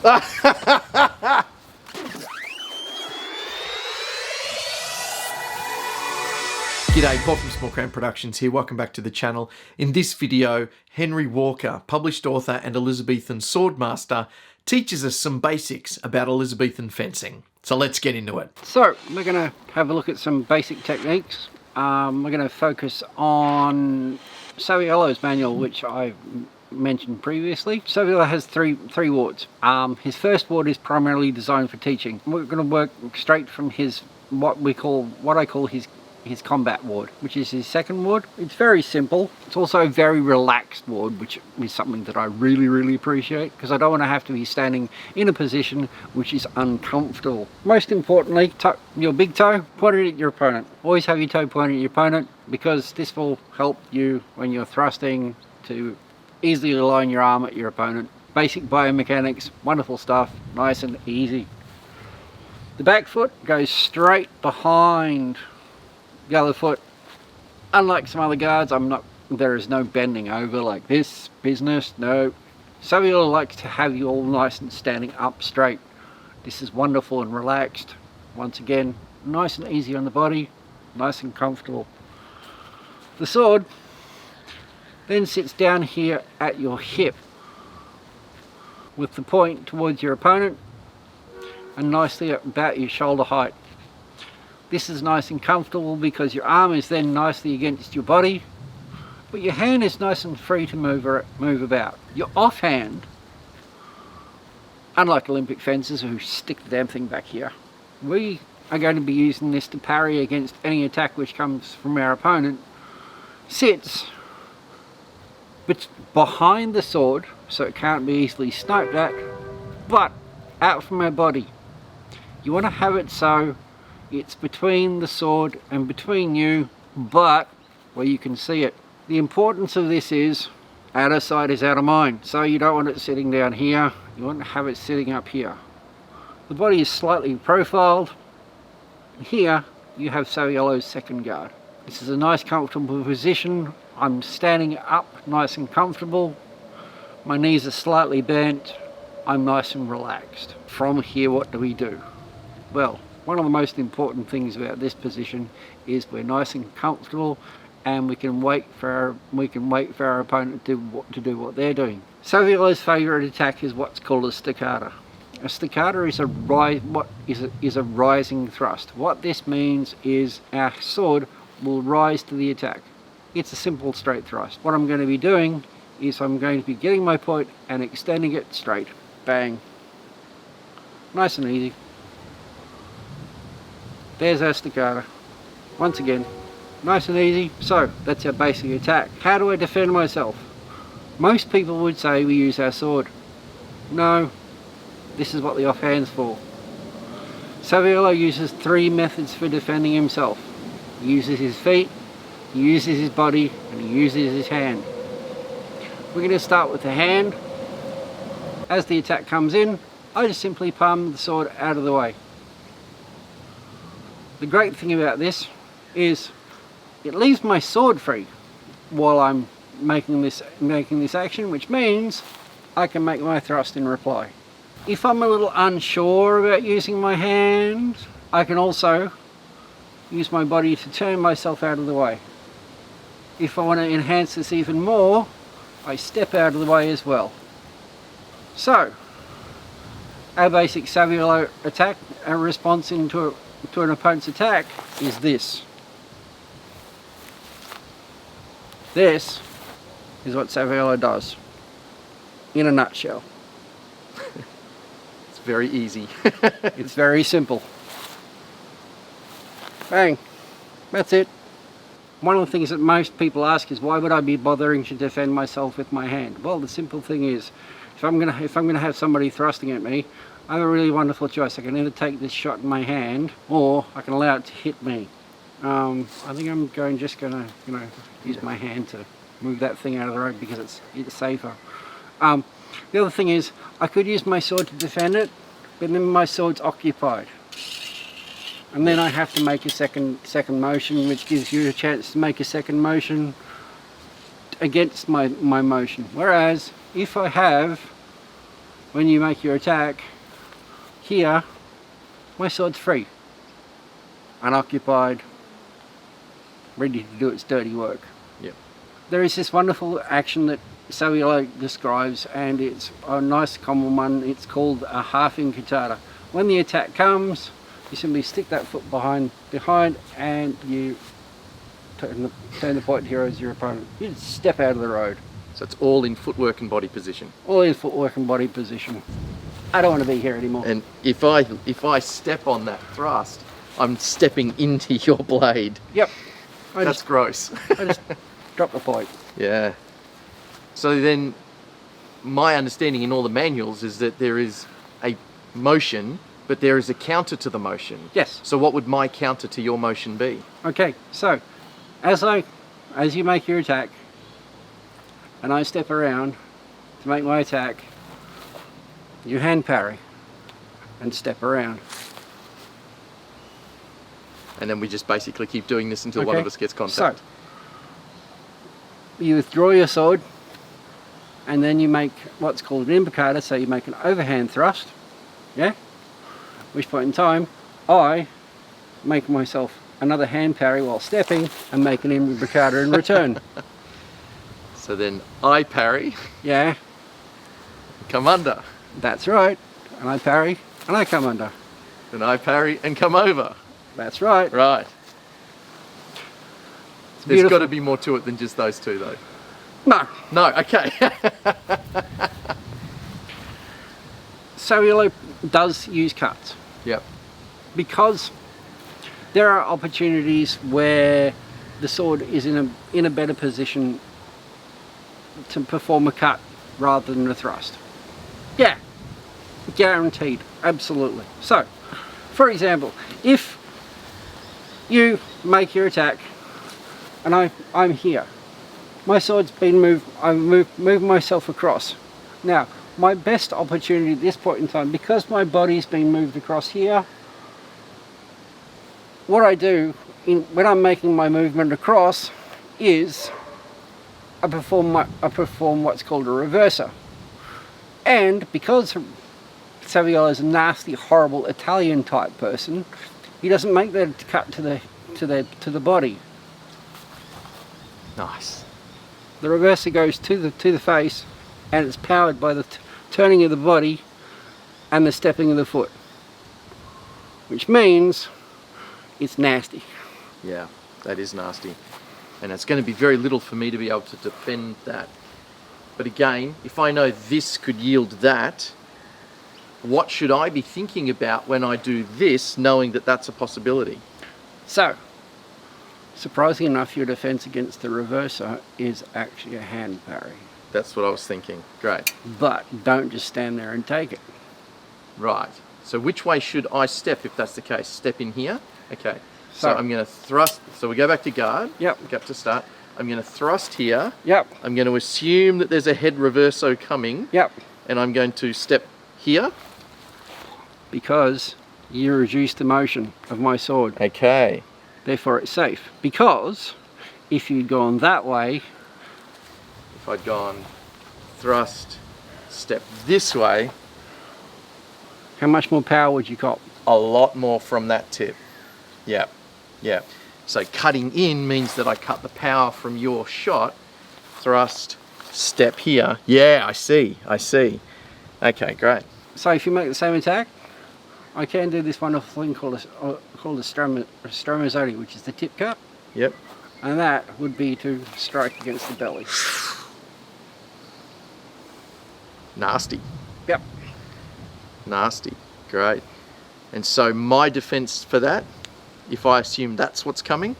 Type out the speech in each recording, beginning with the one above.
G'day, Bob from Small Crown Productions here. Welcome back to the channel. In this video, Henry Walker, published author and Elizabethan sword master, teaches us some basics about Elizabethan fencing. So let's get into it. So we're going to have a look at some basic techniques. We're going to focus on Saviolo's manual, which I mentioned previously. Saviolo has three wards. His first ward is primarily designed for teaching. We're going to work straight from his what I call his combat ward, which is his second ward. It's very simple. It's also a very relaxed ward, which is something that I really appreciate, because I don't want to have to be standing in a position which is uncomfortable. Most importantly, tuck your big toe pointed at your opponent. Always have your toe pointed at your opponent, because this will help you when you're thrusting to easily align your arm at your opponent. Basic biomechanics, wonderful stuff, nice and easy. The back foot goes straight behind the other foot. Unlike some other guards, there is no bending over like this business, no. Saviolo likes to have you all nice and standing up straight. This is wonderful and relaxed. Once again, nice and easy on the body, nice and comfortable. The sword then sits down here at your hip with the point towards your opponent and nicely about your shoulder height. This is nice and comfortable because your arm is then nicely against your body, but your hand is nice and free to move about. Your offhand, unlike Olympic fencers who stick the damn thing back here, we are going to be using this to parry against any attack which comes from our opponent, sits behind the sword so it can't be easily sniped at, but out from our body. You want to have it so it's between the sword and between you, but where you can see it. The importance of this is out of sight is out of mind. So you don't want it sitting down here, you want to have it sitting up here. The body is slightly profiled. Here you have Saviolo's second guard. This is a nice comfortable position. I'm standing up nice and comfortable. My knees are slightly bent. I'm nice and relaxed. From here, what do we do? Well, one of the most important things about this position is we're nice and comfortable, and we can wait for our opponent to do what they're doing. Saviolo's favourite attack is what's called a staccata. A staccata is a rising thrust. What this means is our sword will rise to the attack. It's a simple straight thrust. What I'm going to be doing is I'm going to be getting my point and extending it straight. Bang. Nice and easy. There's our staccata. Once again, nice and easy. So that's our basic attack. How do I defend myself? Most people would say we use our sword. No, this is what the offhand's for. Saviolo uses three methods for defending himself. He uses his feet, he uses his body, and he uses his hand. We're going to start with the hand. As the attack comes in, I just simply palm the sword out of the way. The great thing about this is it leaves my sword free while I'm making this action, which means I can make my thrust in reply. If I'm a little unsure about using my hand, I can also use my body to turn myself out of the way. If I want to enhance this even more, I step out of the way as well. So, our basic Saviolo attack, our response to an opponent's attack is this. This is what Saviolo does in a nutshell. It's very easy. It's very simple. Bang. That's it. One of the things that most people ask is, why would I be bothering to defend myself with my hand? Well, the simple thing is, if I'm gonna have somebody thrusting at me, I have a really wonderful choice. I can either take this shot in my hand, or I can allow it to hit me. I think I'm just gonna use my hand to move that thing out of the road because it's safer. The other thing is, I could use my sword to defend it, but then my sword's occupied, and then I have to make a second motion, which gives you a chance to make a second motion against my motion. Whereas if I have when you make your attack, here, my sword's free, unoccupied, ready to do its dirty work. Yep. There is this wonderful action that Saviolo describes, and it's a nice common one. It's called a half incutata. When the attack comes, you simply stick that foot behind, and you turn the point here as your opponent. You just step out of the road. So it's all in footwork and body position. All in footwork and body position. I don't want to be here anymore. And if I step on that thrust, I'm stepping into your blade. Yep. That's gross. I just drop the point. Yeah. So then, my understanding in all the manuals is that there is a motion, but there is a counter to the motion. Yes. So what would my counter to your motion be? Okay, so as you make your attack, and I step around to make my attack, you hand parry and step around. And then we just basically keep doing this until one of us gets contact. So, you withdraw your sword, and then you make what's called an implicata, so you make an overhand thrust, yeah? At which point in time, I make myself another hand parry while stepping and make an implicata in return. So then I parry, Yeah, come under. that's right. And I parry, and I come under. Then I parry and come over. That's right. Right. It's There's beautiful. got to be more to it than just those two though. No. No, okay. Saviolo does use cuts, Yep. because there are opportunities where the sword is in a better position to perform a cut rather than a thrust. Yeah, guaranteed, absolutely. So, for example, if you make your attack and I'm here, my sword's been moved, I've moved myself across. Now, my best opportunity at this point in time, because my body's been moved across here, what I do when I'm making my movement across is I perform what's called a reverser. And because Saviolo is a nasty, horrible Italian type person, he doesn't make that cut to the body. Nice. The reverser goes to the face, and it's powered by the turning of the body and the stepping of the foot, which means it's nasty. Yeah, that is nasty. And it's going to be very little for me to be able to defend that. But again, if I know this could yield that, what should I be thinking about when I do this, knowing that that's a possibility? So, surprisingly enough, your defense against the reverser is actually a hand parry. That's what I was thinking. Great. But don't just stand there and take it. Right. So which way should I step if that's the case? Step in here? Okay. So So- I'm going to thrust. So we go back to guard. Yep. Go up to start. I'm going to thrust here. Yep. I'm going to assume that there's a head reverso coming. Yep. And I'm going to step here. Because you reduce the motion of my sword. Okay. Therefore it's safe. Because if you'd gone that way, If I'd gone thrust, step this way, how much more power would you cop? a lot more from that tip. Yeah. Yeah. So cutting in means that I cut the power from your shot. Thrust, step here. Yeah, I see. I see. Okay, great. So if you make the same attack, I can do this wonderful thing called a stromazzoni, which is the tip cut, Yep. and that would be to strike against the belly. Nasty. Yep. Nasty. Great. And so my defense for that, if I assume that's what's coming,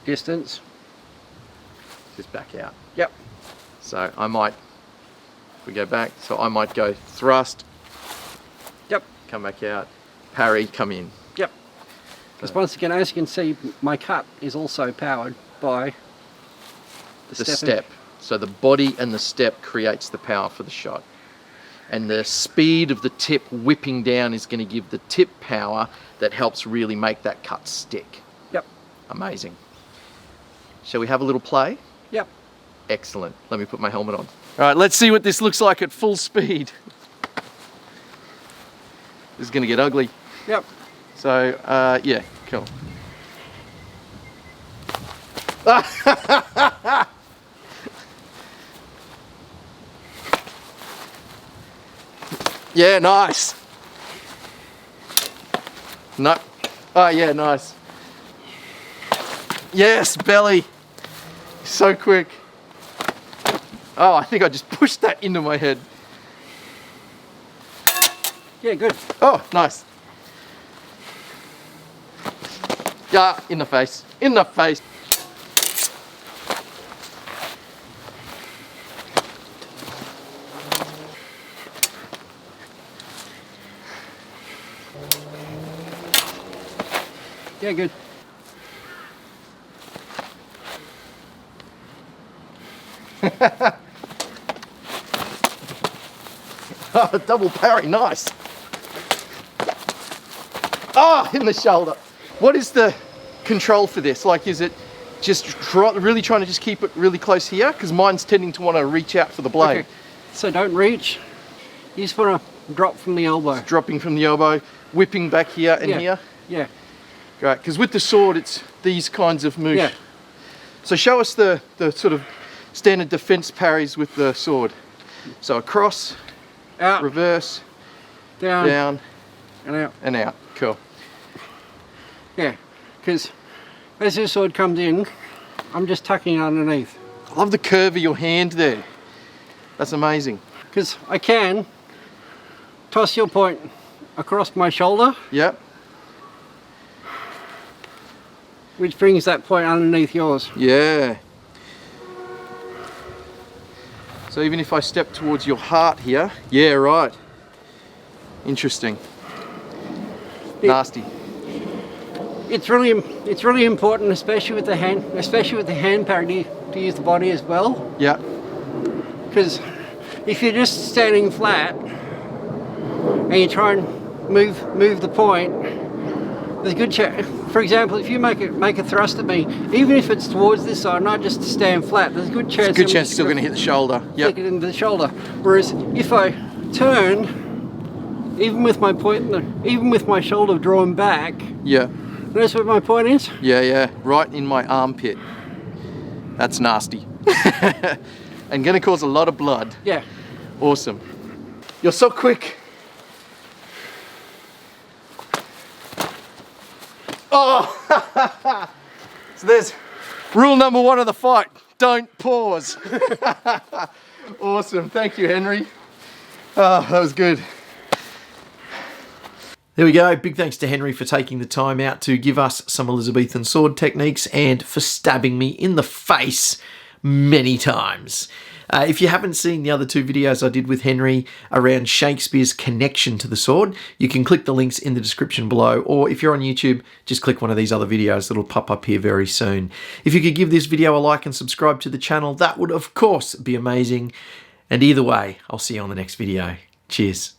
Distance. is back out. Yep. So I might, if we go back, so I might go thrust, Yep. come back out, parry, come in. Yep. Because once again, as you can see, my cut is also powered by The stepping. step. So the body and the step creates the power for the shot. And the speed of the tip whipping down is going to give the tip power that helps really make that cut stick. Yep. Amazing. Shall we have a little play? Yep. Excellent. Let me put my helmet on. All right, let's see what this looks like at full speed. This is going to get ugly. Yep. So, yeah, cool. Yeah, nice. No. Oh, yeah, nice. Yes, belly. So quick. Oh, I think I just pushed that into my head. Yeah, good. Oh, nice. Yeah, in the face. In the face. Yeah, good. Oh, double parry, nice. Ah, in the shoulder. What is the control for this? Like, is it just really trying to just keep it really close here? Because mine's tending to want to reach out for the blade. Okay. So don't reach. You just want to drop from the elbow. It's dropping from the elbow, whipping back here and here. Yeah. Great, because with the sword, it's these kinds of moves. Yeah. So show us the sort of standard defense parries with the sword. So across, Out, reverse, down, and out. and out. Cool. Yeah, because as your sword comes in, I'm just tucking it underneath. I love the curve of your hand there. That's amazing. Because I can toss your point across my shoulder, Yep. which brings that point underneath yours. Yeah. So even if I step towards your heart here, yeah, right. Interesting. Nasty. It's really important, especially with the hand parry, to use the body as well. Yeah. Because if you're just standing flat and you try and move the point, there's a good chance. For example, if you make a thrust at me, even if it's towards this side, not just to stand flat, there's a good chance. It's a good chance it's still going to hit the shoulder. Yep. Flick it into the shoulder. Whereas if I turn, even with my point, even with my shoulder drawn back, Yeah. notice where my point is? Yeah, yeah. Right in my armpit. That's nasty. And going to cause a lot of blood. Yeah. Awesome. You're so quick. Oh! So there's rule number 1 of the fight. Don't pause. Awesome. Thank you, Henry. Oh, that was good. There we go. Big thanks to Henry for taking the time out to give us some Elizabethan sword techniques and for stabbing me in the face many times. If you haven't seen the other 2 videos I did with Henry around Shakespeare's connection to the sword, you can click the links in the description below, or if you're on YouTube, just click one of these other videos that'll pop up here very soon. If you could give this video a like and subscribe to the channel, that would of course be amazing. And either way, I'll see you on the next video. Cheers.